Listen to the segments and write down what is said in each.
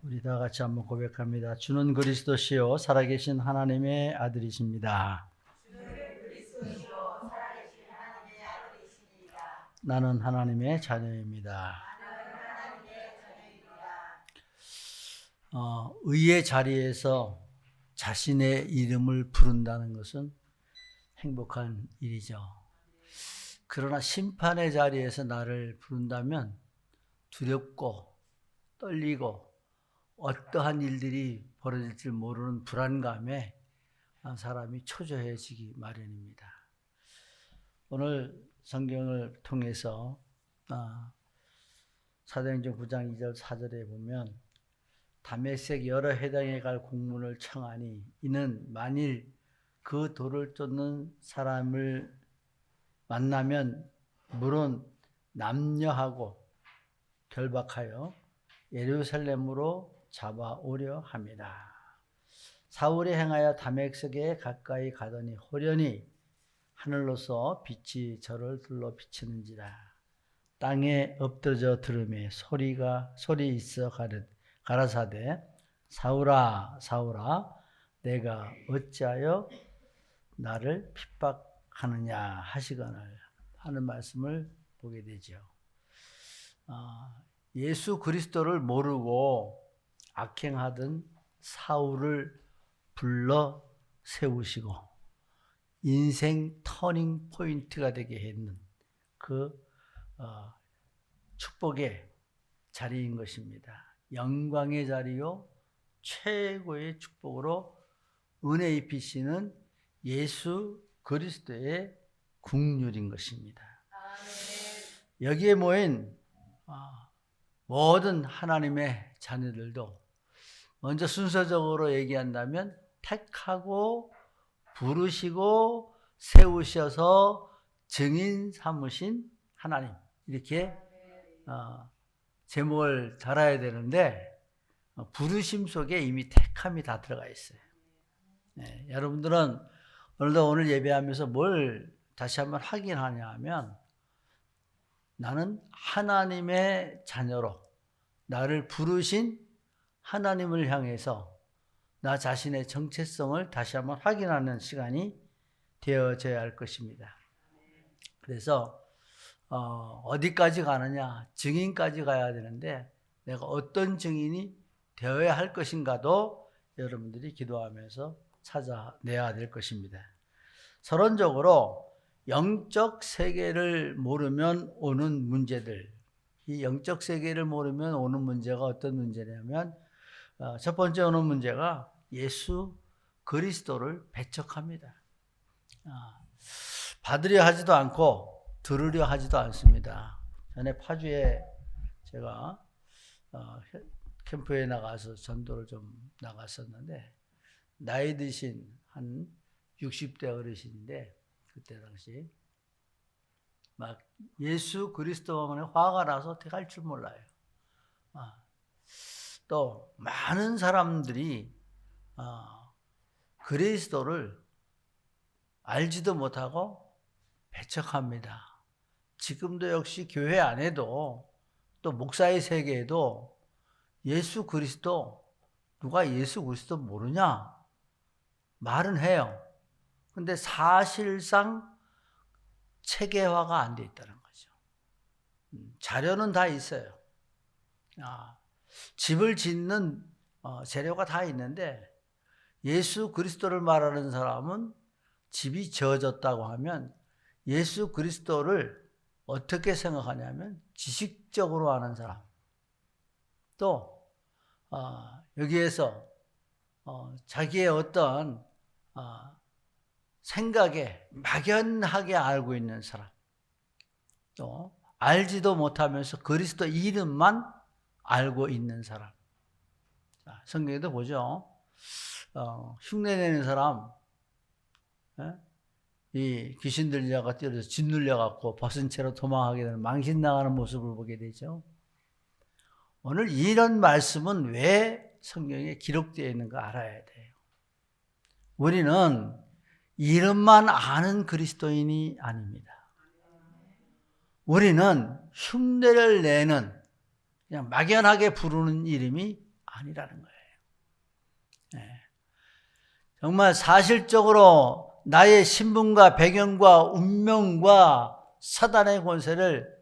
우리 다 같이 한번 고백합니다. 주는 그리스도시요 살아계신 하나님의 아들이십니다. 나는 하나님의 자녀입니다. 의의 자리에서 자신의 이름을 부른다는 것은 행복한 일이죠. 그러나 심판의 자리에서 나를 부른다면 두렵고 떨리고 어떠한 일들이 벌어질지 모르는 불안감에 사람이 초조해지기 마련입니다. 오늘 성경을 통해서 사도행전 9장 2절 4절에 보면 다메섹 여러 회당에 갈 공문을 청하니 이는 만일 그 돌을 쫓는 사람을 만나면 물론 남녀하고 결박하여 예루살렘으로 잡아오려 합니다. 사울이 행하여 다메섹에 가까이 가더니 호련히 하늘로서 빛이 저를 둘러 비치는지라. 땅에 엎드러져 들으매 소리 있어 가라사대 사울아 사울아 내가 어찌하여 나를 핍박하느냐 하시거늘 하는 말씀을 보게 되죠. 예수 그리스도를 모르고 악행하던 사울을 불러 세우시고 인생 터닝 포인트가 되게 했는 그 축복의 자리인 것입니다. 영광의 자리요 최고의 축복으로 은혜 입히시는 예수 그리스도의 국률인 것입니다. 여기에 모인 모든 하나님의 자녀들도 먼저 순서적으로 얘기한다면 택하고 부르시고 세우셔서 증인 삼으신 하나님 이렇게 제목을 달아야 되는데 부르심 속에 이미 택함이 다 들어가 있어요. 네, 여러분들은 오늘도 오늘 예배하면서 뭘 다시 한번 확인하냐 하면 나는 하나님의 자녀로 나를 부르신 하나님을 향해서 나 자신의 정체성을 다시 한번 확인하는 시간이 되어져야 할 것입니다. 그래서 어디까지 가느냐? 증인까지 가야 되는데 내가 어떤 증인이 되어야 할 것인가도 여러분들이 기도하면서 찾아내야 될 것입니다. 서론적으로 영적 세계를 모르면 오는 문제들, 이 영적 세계를 모르면 오는 문제가 어떤 문제냐면 첫 번째 오는 문제가 예수 그리스도를 배척합니다. 받으려 하지도 않고 들으려 하지도 않습니다. 전에 파주에 제가 캠프에 나가서 전도를 좀 나갔었는데 나이 드신 한 60대 어르신인데 그때 당시 막 예수 그리스도만에 화가 나서 어떻게 할 줄 몰라요. 또 많은 사람들이 그리스도를 알지도 못하고 배척합니다. 지금도 역시 교회 안에도 또 목사의 세계에도 예수 그리스도 누가 예수 그리스도 모르냐 말은 해요. 근데 사실상 체계화가 안 돼 있다는 거죠. 자료는 다 있어요. 집을 짓는 재료가 다 있는데 예수 그리스도를 말하는 사람은 집이 지어졌다고 하면 예수 그리스도를 어떻게 생각하냐면 지식적으로 아는 사람. 또 여기에서 자기의 어떤 생각에 막연하게 알고 있는 사람. 또 알지도 못하면서 그리스도 이름만 알고 있는 사람. 성경에도 보죠. 흉내내는 사람, 이 귀신 들려가 뛰어서 짓눌려갖고 벗은 채로 도망하게 되는 망신 나가는 모습을 보게 되죠. 오늘 이런 말씀은 왜 성경에 기록되어 있는가 알아야 돼요. 우리는 이름만 아는 그리스도인이 아닙니다. 우리는 흉내를 내는 그냥 막연하게 부르는 이름이 아니라는 거예요. 네. 정말 사실적으로 나의 신분과 배경과 운명과 사단의 권세를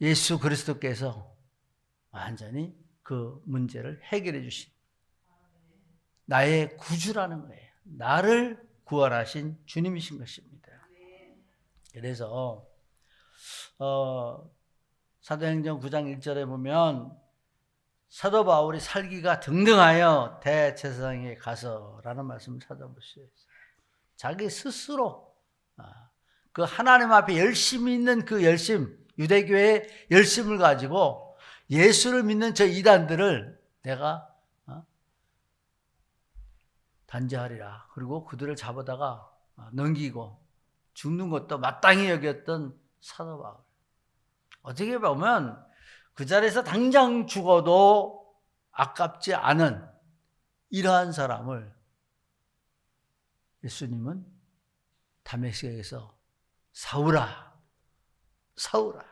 예수 그리스도께서 완전히 그 문제를 해결해 주신 나의 구주라는 거예요. 나를 구원하신 주님이신 것입니다. 그래서 사도행전 9장 1절에 보면 사도 바울이 살기가 등등하여 대제사장에게 가서라는 말씀을 찾아볼 수 있어요. 자기 스스로 그 하나님 앞에 열심히 있는 그 열심, 유대교의 열심을 가지고 예수를 믿는 저 이단들을 내가 단죄하리라. 그리고 그들을 잡아다가 넘기고 죽는 것도 마땅히 여겼던 사도 바울. 어떻게 보면 그 자리에서 당장 죽어도 아깝지 않은 이러한 사람을 예수님은 다메섹에서 사울아, 사울아,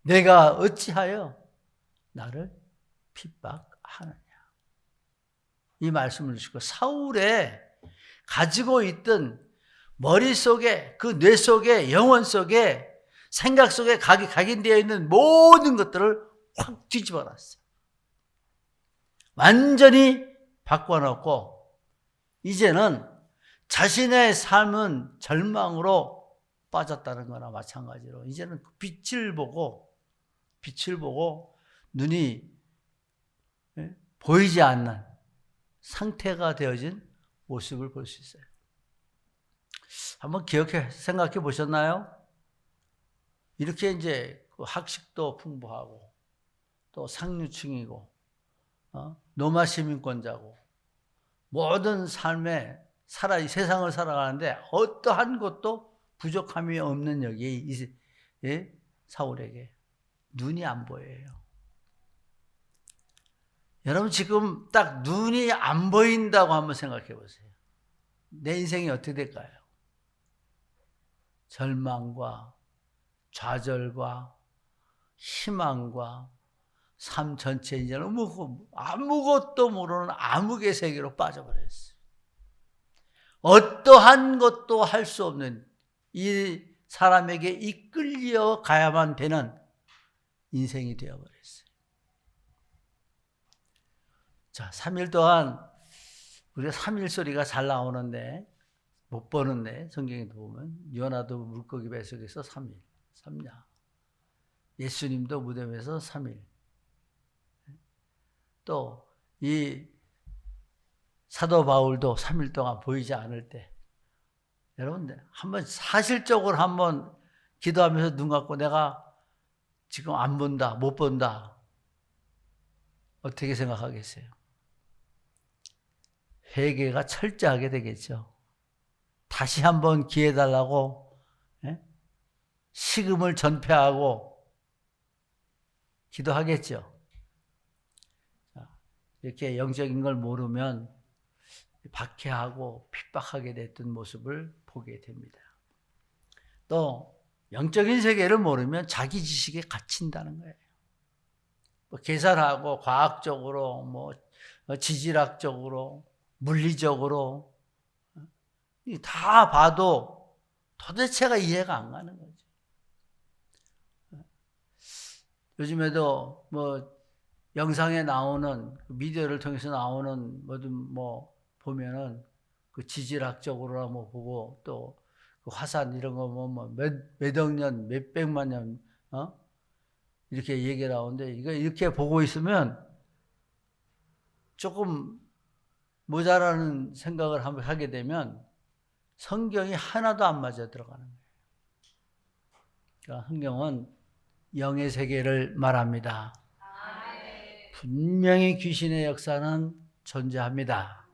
내가 어찌하여 나를 핍박하느냐. 이 말씀을 주시고 사울의 가지고 있던 머릿속에 그 뇌 속에 영혼 속에 생각 속에 각인되어 있는 모든 것들을 확 뒤집어 놨어요. 완전히 바꿔놓고 이제는 자신의 삶은 절망으로 빠졌다는 거나 마찬가지로 이제는 빛을 보고 눈이 보이지 않는 상태가 되어진 모습을 볼 수 있어요. 한번 생각해 보셨나요? 이렇게 이제 학식도 풍부하고 또 상류층이고 노마 시민권자고 모든 삶에 세상을 살아가는데 어떠한 것도 부족함이 없는 여기 사울에게 눈이 안 보여요. 여러분 지금 딱 눈이 안 보인다고 한번 생각해 보세요. 내 인생이 어떻게 될까요? 절망과 좌절과 희망과 삶 전체 이제는 아무것도 모르는 암흑의 세계로 빠져버렸어요. 어떠한 것도 할 수 없는 이 사람에게 이끌려 가야만 되는 인생이 되어버렸어요. 자, 3일 동안 우리가 3일 소리가 잘 나오는데 못 보는데 성경에 보면 요나도 물고기 뱃속에서 3일 3냐 예수님도 무덤에서 3일 또 이 사도 바울도 3일 동안 보이지 않을 때 여러분 한번 사실적으로 한번 기도하면서 눈 감고 내가 지금 안 본다 못 본다 어떻게 생각하겠어요? 회개가 철저하게 되겠죠. 다시 한번 기회 달라고 식음을 전폐하고 기도하겠죠. 이렇게 영적인 걸 모르면 박해하고 핍박하게 됐던 모습을 보게 됩니다. 또 영적인 세계를 모르면 자기 지식에 갇힌다는 거예요. 뭐 계산하고 과학적으로 뭐 지질학적으로 물리적으로 다 봐도 도대체가 이해가 안 가는 거죠. 요즘에도 뭐 영상에 나오는 미디어를 통해서 나오는 뭐든 뭐 보면은 그 지질학적으로 뭐 보고 또 그 화산 이런 거 뭐 몇억 년, 몇백만 년 이렇게 얘기 나오는데 이거 이렇게 보고 있으면 조금 모자라는 생각을 한번 하게 되면 성경이 하나도 안 맞아 들어가는 거예요. 그러니까 성경은 영의 세계를 말합니다. 분명히 귀신의 역사는 존재합니다.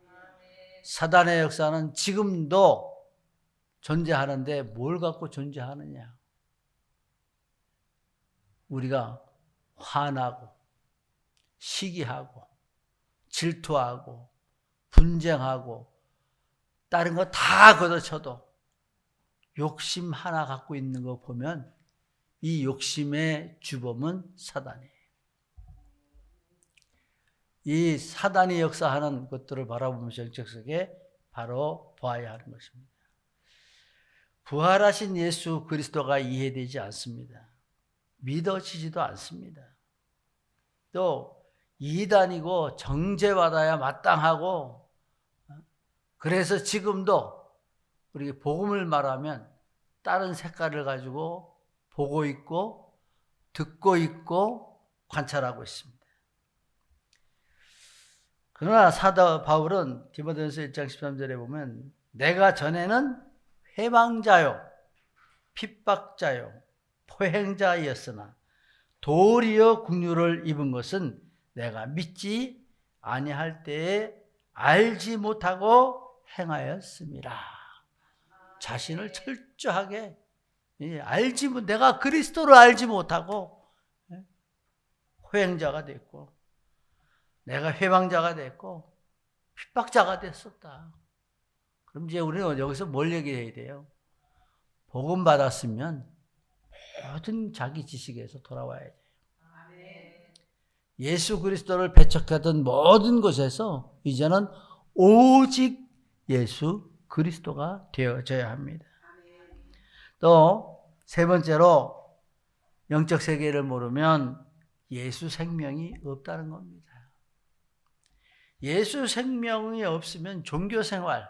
사단의 역사는 지금도 존재하는데 뭘 갖고 존재하느냐? 우리가 화나고 시기하고 질투하고 분쟁하고 다른 거 다 걷어쳐도 욕심 하나 갖고 있는 거 보면 이 욕심의 주범은 사단이에요. 이 사단이 역사하는 것들을 바라보면서 영적 세계 바로 보아야 하는 것입니다. 부활하신 예수 그리스도가 이해되지 않습니다. 믿어지지도 않습니다. 또 이단이고 정죄받아야 마땅하고, 그래서 지금도 우리 복음을 말하면 다른 색깔을 가지고 보고 있고 듣고 있고 관찰하고 있습니다. 그러나 사도 바울은 디모데전서 1장 13절에 보면 내가 전에는 회방자요 핍박자요 포행자였으나 도리어 국류를 입은 것은 내가 믿지 아니할 때에 알지 못하고 행하였습니다. 자신을 철저하게 내가 그리스도를 알지 못하고 호행자가 됐고, 내가 회방자가 됐고 핍박자가 됐었다. 그럼 이제 우리는 여기서 뭘 얘기해야 돼요? 복음 받았으면 모든 자기 지식에서 돌아와야 돼요. 예수 그리스도를 배척하던 모든 것에서 이제는 오직 예수 그리스도가 되어져야 합니다. 또 세 번째로 영적 세계를 모르면 예수 생명이 없다는 겁니다. 예수 생명이 없으면 종교 생활,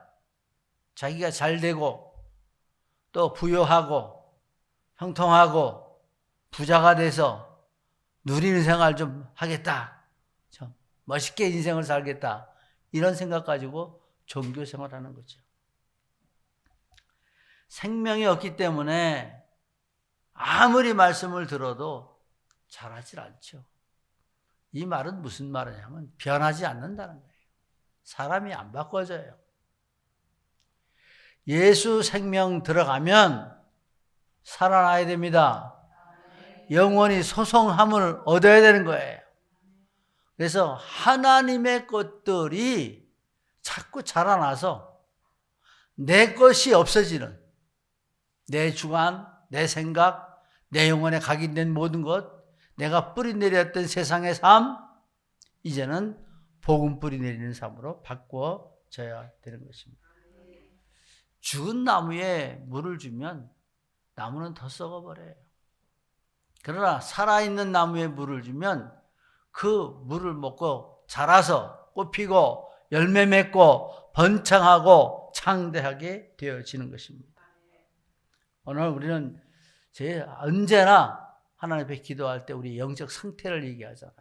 자기가 잘 되고 또 부유하고 형통하고 부자가 돼서 누리는 생활 좀 하겠다, 좀 멋있게 인생을 살겠다, 이런 생각 가지고 종교 생활하는 거죠. 생명이 없기 때문에 아무리 말씀을 들어도 잘하질 않죠. 이 말은 무슨 말이냐면 변하지 않는다는 거예요. 사람이 안 바꿔져요. 예수 생명 들어가면 살아나야 됩니다. 영원히 소성함을 얻어야 되는 거예요. 그래서 하나님의 것들이 자꾸 자라나서 내 것이 없어지는, 내 주관, 내 생각, 내 영혼에 각인된 모든 것, 내가 뿌리내렸던 세상의 삶, 이제는 복음 뿌리내리는 삶으로 바꿔져야 되는 것입니다. 죽은 나무에 물을 주면 나무는 더 썩어버려요. 그러나 살아있는 나무에 물을 주면 그 물을 먹고 자라서 꽃피고 열매 맺고 번창하고 창대하게 되어지는 것입니다. 오늘 우리는 언제나 하나님 앞에 기도할 때 우리 영적 상태를 얘기하잖아요.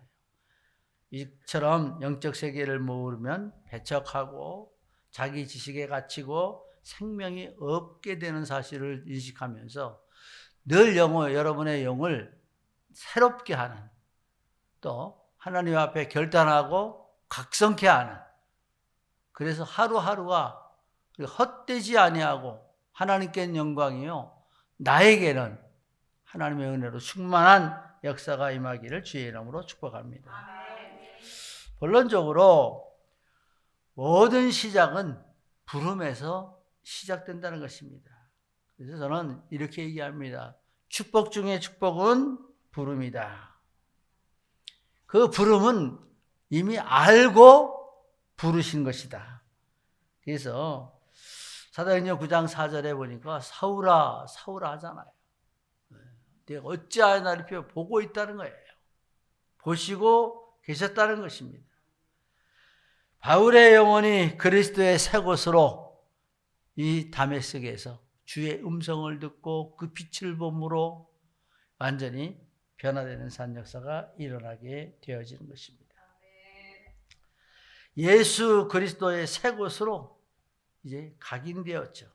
이처럼 영적 세계를 모르면 배척하고 자기 지식에 갇히고 생명이 없게 되는 사실을 인식하면서 늘 여러분의 영을 새롭게 하는, 또 하나님 앞에 결단하고 각성케 하는, 그래서 하루하루가 헛되지 아니하고 하나님께는 영광이요 나에게는 하나님의 은혜로 충만한 역사가 임하기를 주의 이름으로 축복합니다. 본론적으로 모든 시작은 부름에서 시작된다는 것입니다. 그래서 저는 이렇게 얘기합니다. 축복 중에 축복은 부름이다. 그 부름은 이미 알고 부르신 것이다. 그래서 사도행전 9장 4절에 보니까 사울아 사울아 하잖아요. 내가 어찌하여 나를 보고 있다는 거예요. 보시고 계셨다는 것입니다. 바울의 영혼이 그리스도의 새 곳으로 이 다메섹에서 주의 음성을 듣고 그 빛을 봄으로 완전히 변화되는 산 역사가 일어나게 되어지는 것입니다. 예수 그리스도의 새 곳으로 이제 각인되었죠.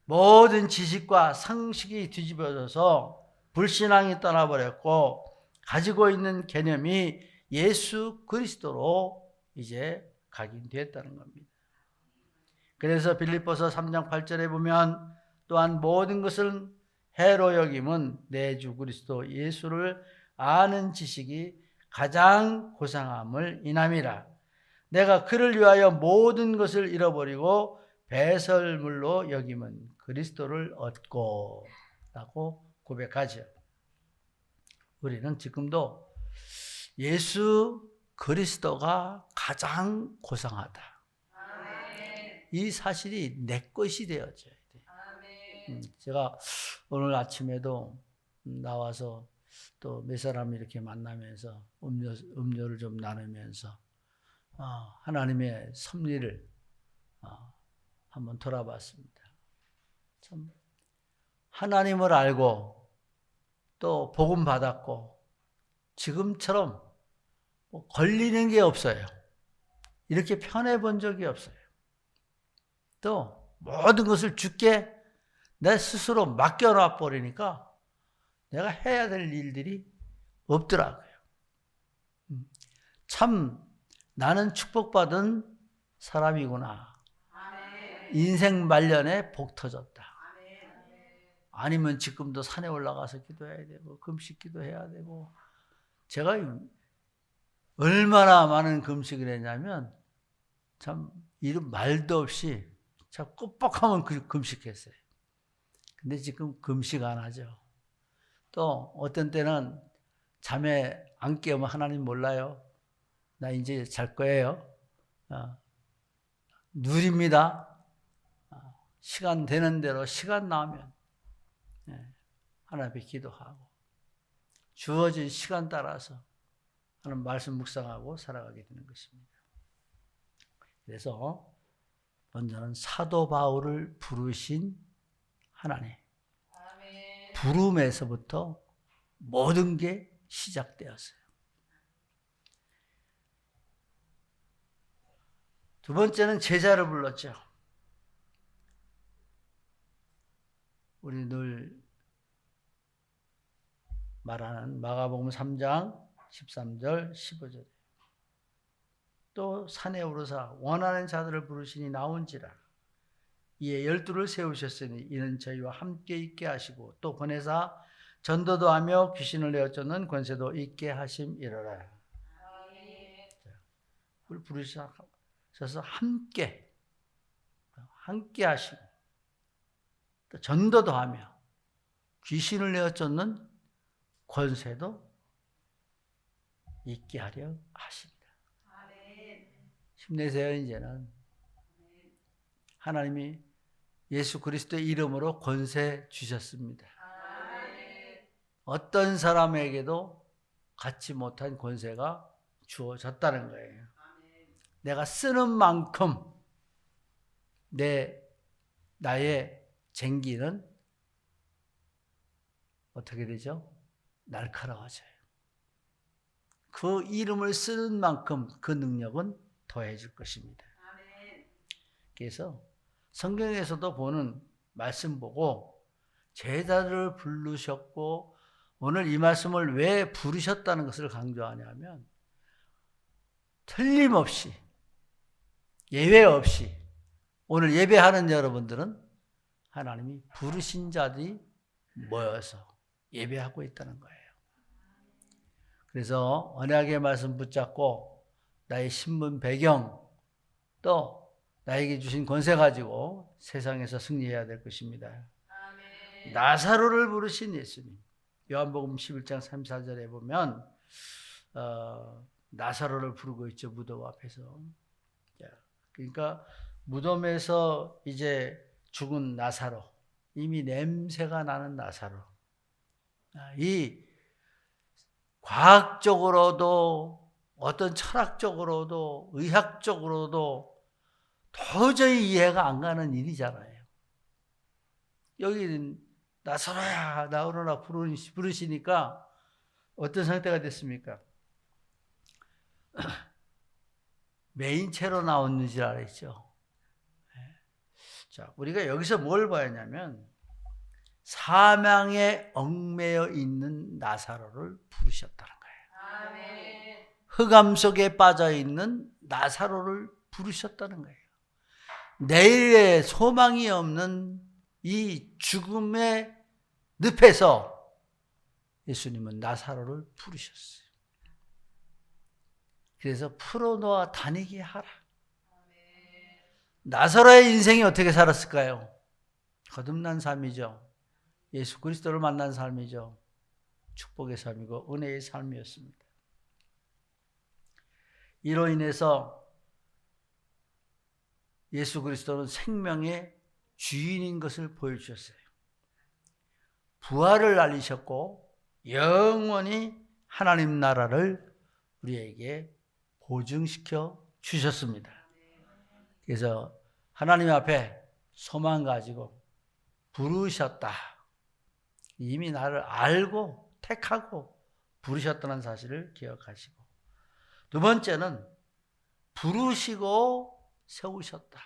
모든 지식과 상식이 뒤집어져서 불신앙이 떠나버렸고 가지고 있는 개념이 예수 그리스도로 이제 각인되었다는 겁니다. 그래서 빌립보서 3장 8절에 보면 또한 모든 것을 해로 여김은 내 주 그리스도 예수를 아는 지식이 가장 고상함을 인함이라. 내가 그를 위하여 모든 것을 잃어버리고 배설물로 여김은 그리스도를 얻고 라고 고백하죠. 우리는 지금도 예수 그리스도가 가장 고상하다. 이 사실이 내 것이 되어져야 돼. 제가 오늘 아침에도 나와서 또 몇 사람 이렇게 만나면서 음료를 좀 나누면서 하나님의 섭리를 한번 돌아봤습니다. 참 하나님을 알고 또 복음 받았고 지금처럼 뭐 걸리는 게 없어요. 이렇게 편해 본 적이 없어요. 또 모든 것을 주께 내 스스로 맡겨놔 버리니까 내가 해야 될 일들이 없더라고요. 참 나는 축복받은 사람이구나. 인생 말년에 복 터졌다. 아니면 지금도 산에 올라가서 기도해야 되고 금식 기도해야 되고, 제가 얼마나 많은 금식을 했냐면 참 이런 말도 없이 참 꾹뻑하면 금식했어요. 근데 지금 금식 안 하죠. 또 어떤 때는 잠에 안 깨우면 하나님 몰라요. 나 이제 잘 거예요. 누립니다. 시간 되는 대로 시간 나오면 하나님 앞에 기도하고 주어진 시간 따라서 하나님 말씀 묵상하고 살아가게 되는 것입니다. 그래서 먼저는 사도 바울을 부르신 하나님, 부름에서부터 모든 게 시작되었어요. 두 번째는 제자를 불렀죠. 우리 늘 말하는 마가복음 3장 13절 15절. 또 산에 오르사 원하는 자들을 부르시니 나온지라. 이에 12를 세우셨으니 이는 저희와 함께 있게 하시고 또 보내사 전도도 하며 귀신을 내어 쫓는 권세도 있게 하심이로라. 우리 부르셔서 함께 하시고 또 전도도 하며 귀신을 내어 쫓는 권세도 있게 하려 하십니다. 힘내세요. 이제는 하나님이 예수 그리스도의 이름으로 권세 주셨습니다. 어떤 사람에게도 갖지 못한 권세가 주어졌다는 거예요. 내가 쓰는 만큼 나의 쟁기는 어떻게 되죠? 날카로워져요. 그 이름을 쓰는 만큼 그 능력은 더해질 것입니다. 그래서 성경에서도 보는 말씀 보고 제자들을 부르셨고, 오늘 이 말씀을 왜 부르셨다는 것을 강조하냐면 틀림없이 예외 없이 오늘 예배하는 여러분들은 하나님이 부르신 자들이 모여서 예배하고 있다는 거예요. 그래서 언약의 말씀 붙잡고 나의 신분 배경 또 나에게 주신 권세 가지고 세상에서 승리해야 될 것입니다. 아멘. 나사로를 부르신 예수님. 요한복음 11장 34절에 보면 나사로를 부르고 있죠. 무덤 앞에서. 그러니까 무덤에서 이제 죽은 나사로, 이미 냄새가 나는 나사로. 이 과학적으로도 어떤 철학적으로도 의학적으로도 도저히 이해가 안 가는 일이잖아요. 여기 나사로야 나오너라 부르시니까 어떤 상태가 됐습니까? 메인체로 나오는 줄 알았죠. 자, 우리가 여기서 뭘 봐야 하냐면 사망에 얽매여 있는 나사로를 부르셨다는 거예요. 아멘. 흑암 속에 빠져 있는 나사로를 부르셨다는 거예요. 내일의 소망이 없는 이 죽음의 늪에서 예수님은 나사로를 부르셨어요. 그래서 풀어놓아 다니게 하라. 나사로의 인생이 어떻게 살았을까요? 거듭난 삶이죠. 예수 그리스도를 만난 삶이죠. 축복의 삶이고 은혜의 삶이었습니다. 이로 인해서 예수 그리스도는 생명의 주인인 것을 보여주셨어요. 부활을 알리셨고 영원히 하나님 나라를 우리에게 보증시켜 주셨습니다. 그래서 하나님 앞에 소망 가지고 부르셨다. 이미 나를 알고 택하고 부르셨다는 사실을 기억하시고, 두 번째는 부르시고 세우셨다.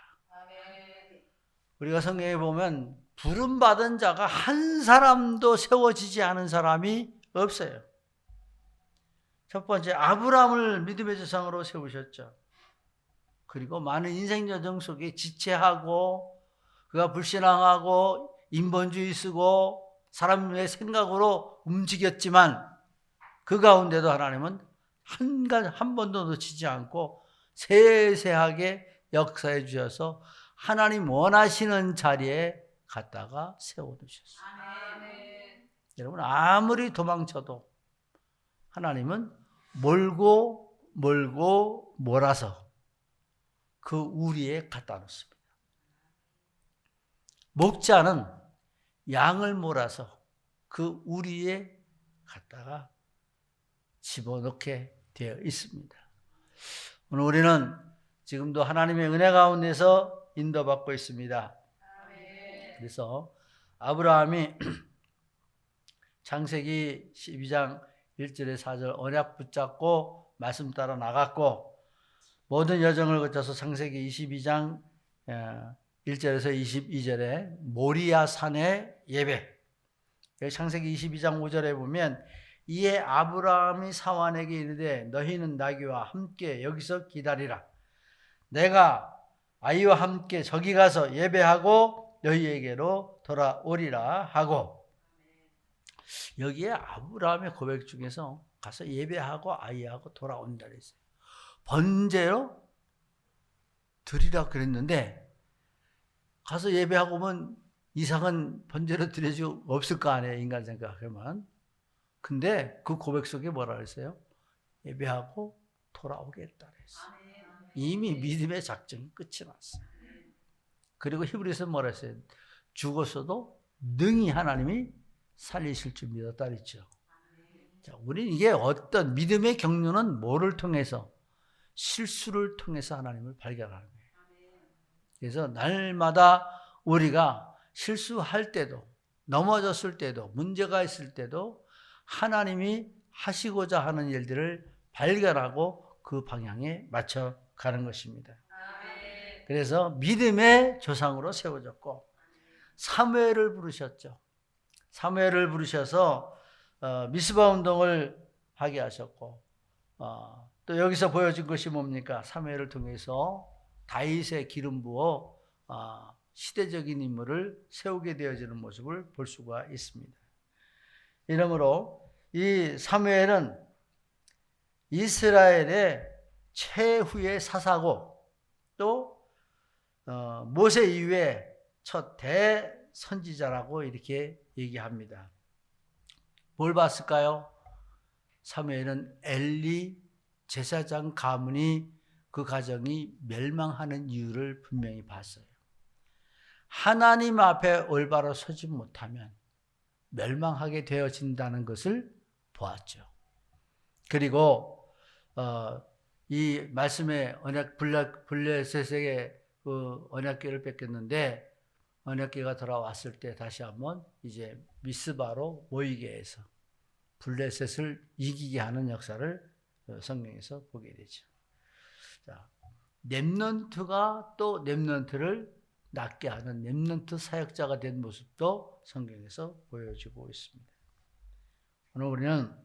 우리가 성경에 보면 부름받은 자가 한 사람도 세워지지 않은 사람이 없어요. 첫 번째, 아브라함을 믿음의 조상으로 세우셨죠. 그리고 많은 인생 여정 속에 지체하고 그가 불신앙하고 인본주의 쓰고 사람의 생각으로 움직였지만 그 가운데도 하나님은 한 번도 놓치지 않고 세세하게 역사해 주셔서 하나님 원하시는 자리에 갖다가 세워두셨어요. 여러분, 아무리 도망쳐도 하나님은 몰고 몰아서 그 우리에 갖다 놓습니다. 목자는 양을 몰아서 그 우리에 갖다가 집어넣게 되어 있습니다. 오늘 우리는 지금도 하나님의 은혜 가운데서 인도받고 있습니다. 그래서 아브라함이 창세기 12장 1절에 4절 언약 붙잡고 말씀 따라 나갔고, 모든 여정을 거쳐서 창세기 22장 1절에서 22절에 모리아 산의 예배, 창세기 22장 5절에 보면 이에 아브라함이 사환에게 이르되 너희는 나귀와 함께 여기서 기다리라. 내가 아이와 함께 저기 가서 예배하고 너희에게로 돌아오리라 하고, 여기에 아브라함의 고백 중에서 가서 예배하고 아이하고 돌아온다 그랬어요. 번제로 드리라 그랬는데 가서 예배하고 오면 이상은 번제로 드릴 수 없을 거 아니에요, 인간 생각하면. 근데 그 고백 속에 뭐라 그랬어요? 예배하고 돌아오겠다 그랬어요. 이미 믿음의 작전이 끝이 났어요. 그리고 히브리서는 뭐라 했어요? 죽었어도 능히 하나님이 살리실 줄 믿었다 그랬죠. 자, 우리는 이게 어떤 믿음의 경륜은 뭐를 통해서? 실수를 통해서 하나님을 발견하는 거예요. 그래서 날마다 우리가 실수할 때도, 넘어졌을 때도, 문제가 있을 때도 하나님이 하시고자 하는 일들을 발견하고 그 방향에 맞춰 가는 것입니다. 그래서 믿음의 조상으로 세워졌고, 사무엘을 부르셨죠. 사무엘을 부르셔서 미스바 운동을 하게 하셨고, 또 여기서 보여준 것이 뭡니까? 사무엘을 통해서 다윗의 기름 부어 시대적인 인물을 세우게 되어지는 모습을 볼 수가 있습니다. 이러므로 이 사무엘은 이스라엘의 최후의 사사고, 또 모세 이후에 첫 대선지자라고 이렇게 얘기합니다. 뭘 봤을까요? 사무엘은 엘리 제사장 가문이, 그 가정이 멸망하는 이유를 분명히 봤어요. 하나님 앞에 올바로 서지 못하면 멸망하게 되어진다는 것을 보았죠. 그리고 이 말씀의 언약 블레셋에게 그 언약궤를 뺏겼는데, 언약궤가 돌아왔을 때 다시 한번 이제 미스바로 모이게 해서 블레셋을 이기게 하는 역사를 성경에서 보게 되죠. 자, 렘넌트가 또 렘넌트를 낫게 하는 렘넌트 사역자가 된 모습도 성경에서 보여지고 있습니다. 오늘 우리는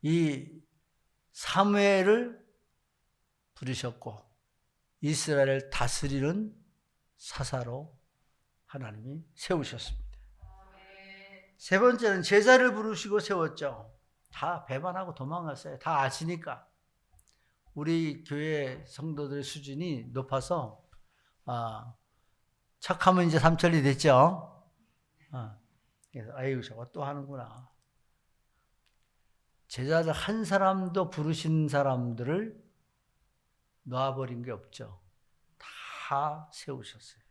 이 사무엘을 부르셨고 이스라엘을 다스리는 사사로 하나님이 세우셨습니다. 세 번째는 제자를 부르시고 세웠죠. 다 배반하고 도망갔어요. 다 아시니까. 우리 교회 성도들의 수준이 높아서 착하면 이제 삼천리 됐죠. 그래서 아이고 저거 또 하는구나. 제자들 한 사람도 부르신 사람들을 놔버린 게 없죠. 다 세우셨어요.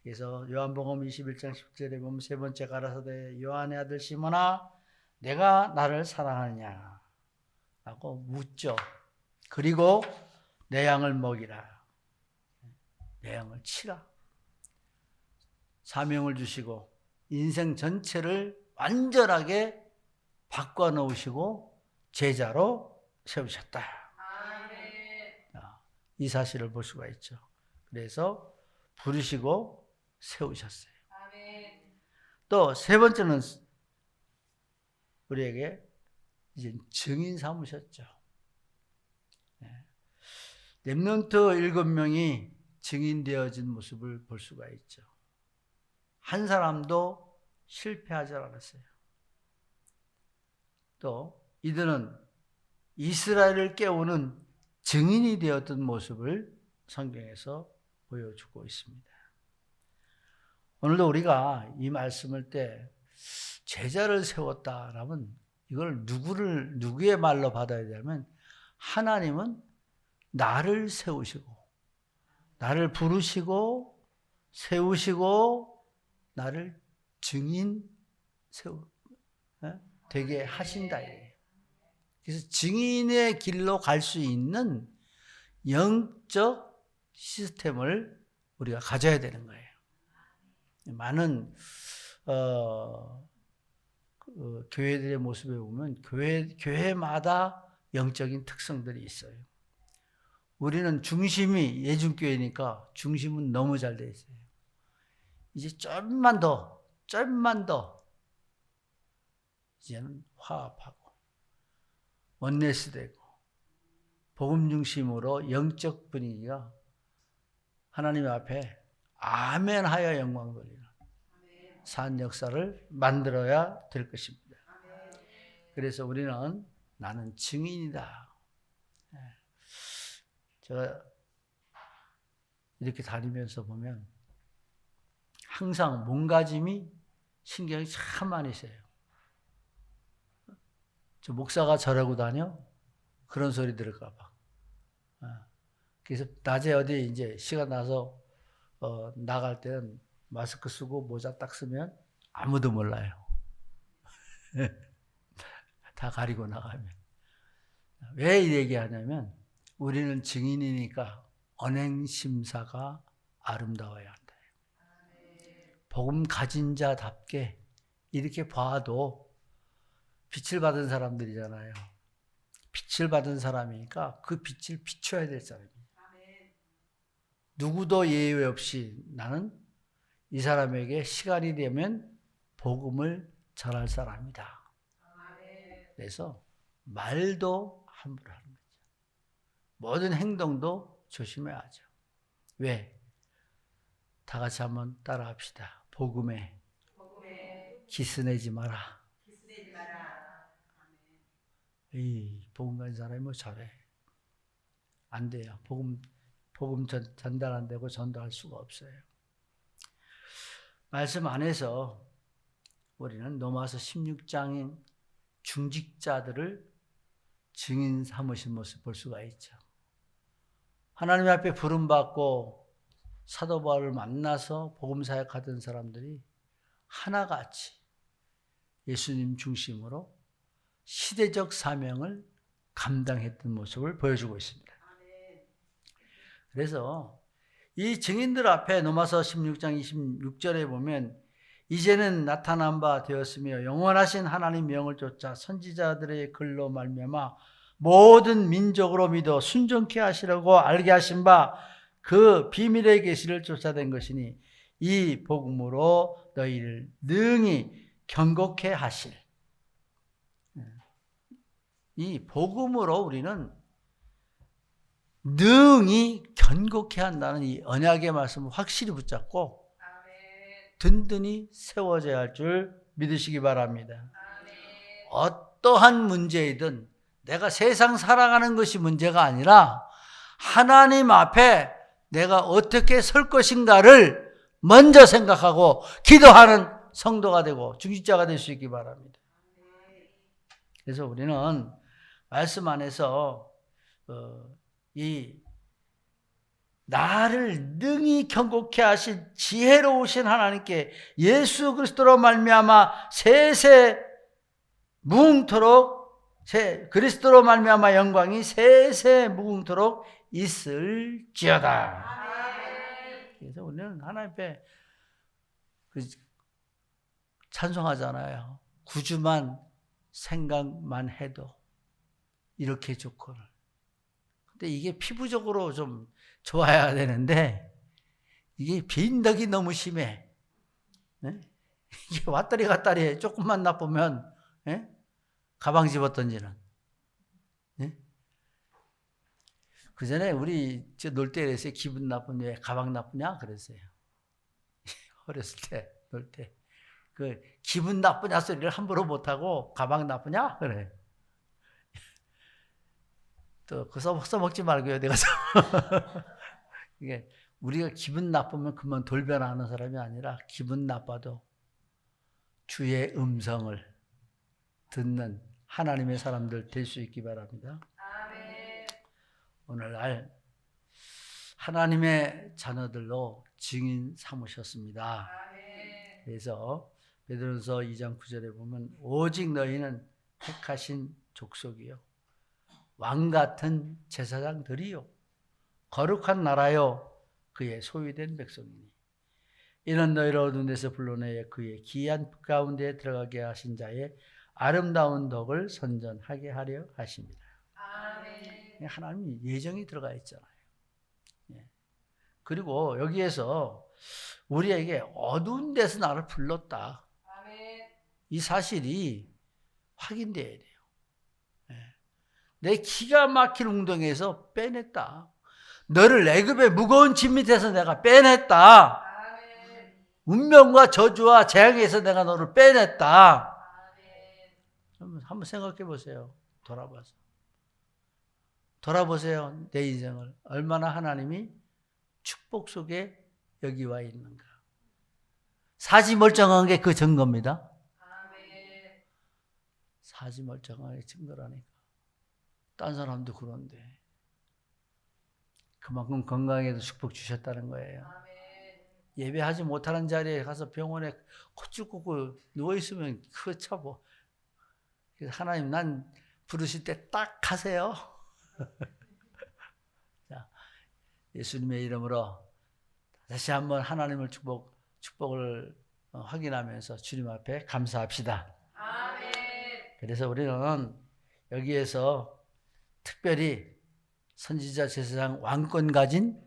그래서 요한복음 21장 10절에 보면 세 번째 가라사대 요한의 아들 시몬아 내가 나를 사랑하느냐 라고 묻죠. 그리고 내 양을 먹이라. 내 양을 치라. 사명을 주시고 인생 전체를 완전하게 바꿔놓으시고 제자로 세우셨다. 이 사실을 볼 수가 있죠. 그래서 부르시고 세우셨어요. 또 세 번째는 우리에게 이제 증인 삼으셨죠. 렘넌트 7명이 증인되어진 모습을 볼 수가 있죠. 한 사람도 실패하지 않았어요. 또 이들은 이스라엘을 깨우는 증인이 되었던 모습을 성경에서 보여주고 있습니다. 오늘도 우리가 이 말씀을 때 제자를 세웠다라면 이걸 누구의 말로 받아야 되냐면 하나님은 나를 세우시고 나를 부르시고 세우시고 나를 증인 되게 하신다. 그래서 증인의 길로 갈 수 있는 영적 시스템을 우리가 가져야 되는 거예요. 많은 교회들의 모습에 보면 교회마다 영적인 특성들이 있어요. 우리는 중심이 예중교회니까 중심은 너무 잘 돼 있어요. 이제 좀만 더 이제는 화합하고 원네스 되고 복음 중심으로 영적 분위기가 하나님 앞에 아멘하여 영광 돌리는 산 역사를 만들어야 될 것입니다. 그래서 우리는 나는 증인이다. 제가 이렇게 다니면서 보면 항상 몸가짐이 신경이 참 많이 쓰여요. 저 목사가 저러고 다녀? 그런 소리 들을까 봐. 그래서 낮에 어디 이제 시간 나서 나갈 때는 마스크 쓰고 모자 딱 쓰면 아무도 몰라요. 다 가리고 나가면. 왜 이 얘기하냐면 우리는 증인이니까 언행심사가 아름다워야 한다. 복음 가진 자답게 이렇게 봐도 빛을 받은 사람들이잖아요. 빛을 받은 사람이니까 그 빛을 비춰야 될 사람이에요. 누구도 예외 없이 나는 이 사람에게 시간이 되면 복음을 전할 사람이다. 그래서 말도 함부로 하는 거죠. 모든 행동도 조심해야 하죠. 왜? 다 같이 한번 따라 합시다. 복음에 기스내지 마라. 이 복음 가진 사람이 뭐 잘해. 안 돼요. 복음 전달 안 되고 전달할 수가 없어요. 말씀 안에서 우리는 로마서 16장인 중직자들을 증인 삼으신 모습 볼 수가 있죠. 하나님 앞에 부름받고 사도 바울을 만나서 복음 사역하던 사람들이 하나같이 예수님 중심으로 시대적 사명을 감당했던 모습을 보여주고 있습니다. 그래서 이 증인들 앞에 로마서 16장 26절에 보면 이제는 나타난 바 되었으며 영원하신 하나님 명을 쫓아 선지자들의 글로 말미암아 모든 민족으로 믿어 순종케 하시려고 알게 하신 바 그 비밀의 계시를 쫓아낸 것이니 이 복음으로 너희를 능히 경고케 하실. 이 복음으로 우리는 능히 견고케 한다는 이 언약의 말씀을 확실히 붙잡고 든든히 세워져야 할 줄 믿으시기 바랍니다. 어떠한 문제이든 내가 세상 살아가는 것이 문제가 아니라 하나님 앞에 내가 어떻게 설 것인가를 먼저 생각하고 기도하는 성도가 되고 중직자가 될 수 있기 바랍니다. 그래서 우리는 말씀 안에서 이 나를 능히 경고케 하신 지혜로우신 하나님께 예수 그리스도로 말미암아 세세 무궁토록 그리스도로 말미암아 영광이 세세 무궁토록 있을지어다. 그래서 우리는 하나님 앞에 찬송하잖아요. 구주만 생각만 해도 이렇게 좋거늘. 근데 이게 피부적으로 좀 좋아야 되는데 이게 빈덕이 너무 심해. 네? 이게 왔다리 갔다리 해. 조금만 나쁘면 네? 가방 집어 던지는. 네? 그 전에 우리 놀 때 그랬어요. 기분 나쁜 왜 가방 나쁘냐 그랬어요. 어렸을 때 놀 때. 그 기분 나쁘냐 소리를 함부로 못하고 가방 나쁘냐 그래. 또 그 써먹지 말고요. 내가 이게 우리가 기분 나쁘면 그만 돌변하는 사람이 아니라 기분 나빠도 주의 음성을 듣는 하나님의 사람들 될 수 있기 바랍니다. 아멘. 오늘날 하나님의 자녀들로 증인 삼으셨습니다. 아멘. 그래서 베드로서 2장 9절에 보면 오직 너희는 택하신 족속이요 왕같은 제사장들이요 거룩한 나라요 그의 소유된 백성이니 이는 너희를 어두운 데서 불러내어 그의 기이한 빛 가운데 들어가게 하신 자의 아름다운 덕을 선전하게 하려 하십니다. 아멘. 하나님 예정이 들어가 있잖아요. 그리고 여기에서 우리에게 어두운 데서 나를 불렀다. 아멘. 이 사실이 확인돼야 돼요. 내 기가 막힌 웅덩이에서 빼냈다. 너를 애굽의 무거운 짐 밑에서 내가 빼냈다. 아멘. 운명과 저주와 재앙에서 내가 너를 빼냈다. 아멘. 한번 생각해 보세요. 돌아보세요. 내 인생을. 얼마나 하나님이 축복 속에 여기 와 있는가. 사지 멀쩡한 게 그 증거입니다. 아멘. 사지 멀쩡하게 증거라니까. 딴 사람도 그런데 그만큼 건강에도 축복 주셨다는 거예요. 아멘. 예배하지 못하는 자리에 가서 병원에 콧줄 꽂고 누워있으면 그거 참 뭐. 그래서 하나님 난 부르실 때 딱 하세요. 자, 예수님의 이름으로 다시 한번 하나님을 축복을 확인하면서 주님 앞에 감사합시다. 아멘. 그래서 우리는 여기에서 특별히 선지자 제사장 왕권 가진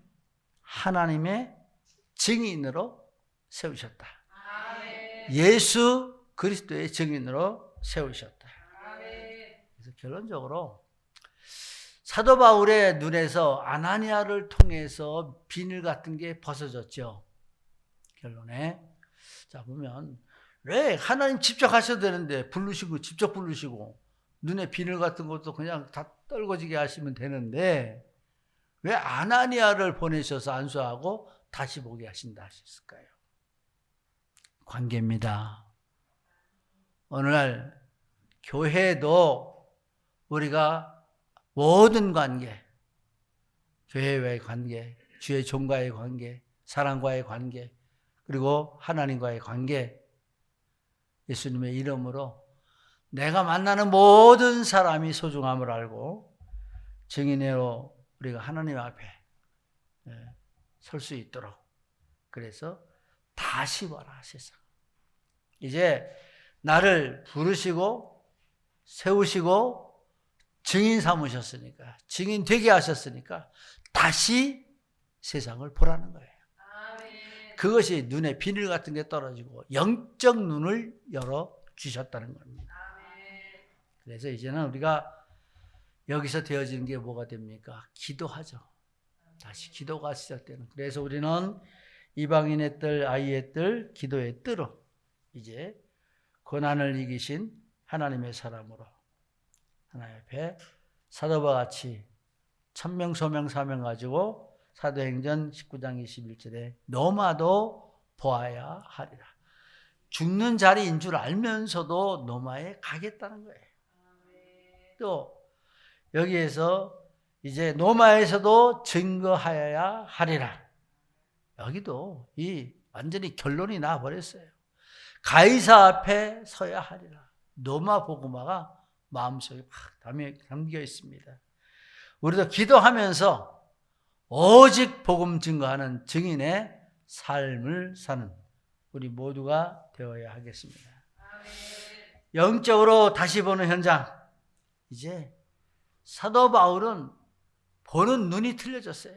하나님의 증인으로 세우셨다. 아멘. 예수 그리스도의 증인으로 세우셨다. 아멘. 그래서 결론적으로 사도 바울의 눈에서 아나니아를 통해서 비늘 같은 게 벗어졌죠. 결론에. 자, 보면 왜 하나님 직접 하셔도 되는데 직접 부르시고 눈에 비늘 같은 것도 그냥 다 떨궈지게 하시면 되는데 왜 아나니아를 보내셔서 안수하고 다시 보게 하신다 하셨을까요? 관계입니다. 오늘날 교회도 우리가 모든 관계, 교회와의 관계, 주의 종과의 관계, 사랑과의 관계, 그리고 하나님과의 관계, 예수님의 이름으로 내가 만나는 모든 사람이 소중함을 알고 증인으로 우리가 하나님 앞에 설 수 있도록 그래서 다시 와라 세상. 이제 나를 부르시고 세우시고 증인 삼으셨으니까 증인 되게 하셨으니까 다시 세상을 보라는 거예요. 아멘. 그것이 눈에 비늘 같은 게 떨어지고 영적 눈을 열어주셨다는 겁니다. 그래서 이제는 우리가 여기서 되어지는 게 뭐가 됩니까? 기도하죠. 다시 기도가 시작되는. 그래서 우리는 이방인의 뜰, 아이의 뜰, 기도의 뜰로 이제 고난을 이기신 하나님의 사람으로 하나님 앞에 사도와 같이 천명, 소명, 사명 가지고 사도행전 19장 21절에 노마도 보아야 하리라. 죽는 자리인 줄 알면서도 노마에 가겠다는 거예요. 또 여기에서 이제 노마에서도 증거하여야 하리라. 여기도 이 완전히 결론이 나버렸어요. 가이사 앞에 서야 하리라. 노마 복음화가 마음속에 팍 담겨 있습니다. 우리도 기도하면서 오직 복음 증거하는 증인의 삶을 사는 우리 모두가 되어야 하겠습니다. 영적으로 다시 보는 현장. 이제 사도 바울은 보는 눈이 틀려졌어요.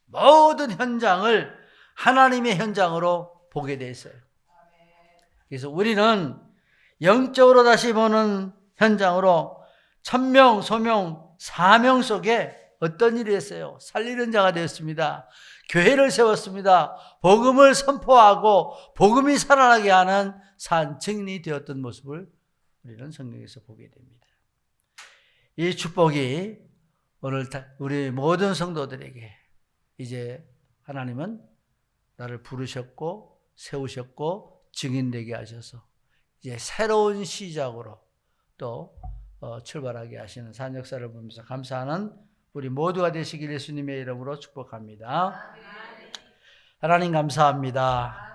모든 현장을 하나님의 현장으로 보게 돼 있어요. 그래서 우리는 영적으로 다시 보는 현장으로 천명, 소명, 사명 속에 어떤 일이 했어요? 살리는 자가 되었습니다. 교회를 세웠습니다. 복음을 선포하고 복음이 살아나게 하는 산 증인이 되었던 모습을 우리는 성경에서 보게 됩니다. 이 축복이 오늘 우리 모든 성도들에게 이제 하나님은 나를 부르셨고 세우셨고 증인되게 하셔서 이제 새로운 시작으로 또 출발하게 하시는 산 역사를 보면서 감사하는 우리 모두가 되시길 예수님의 이름으로 축복합니다. 하나님 감사합니다.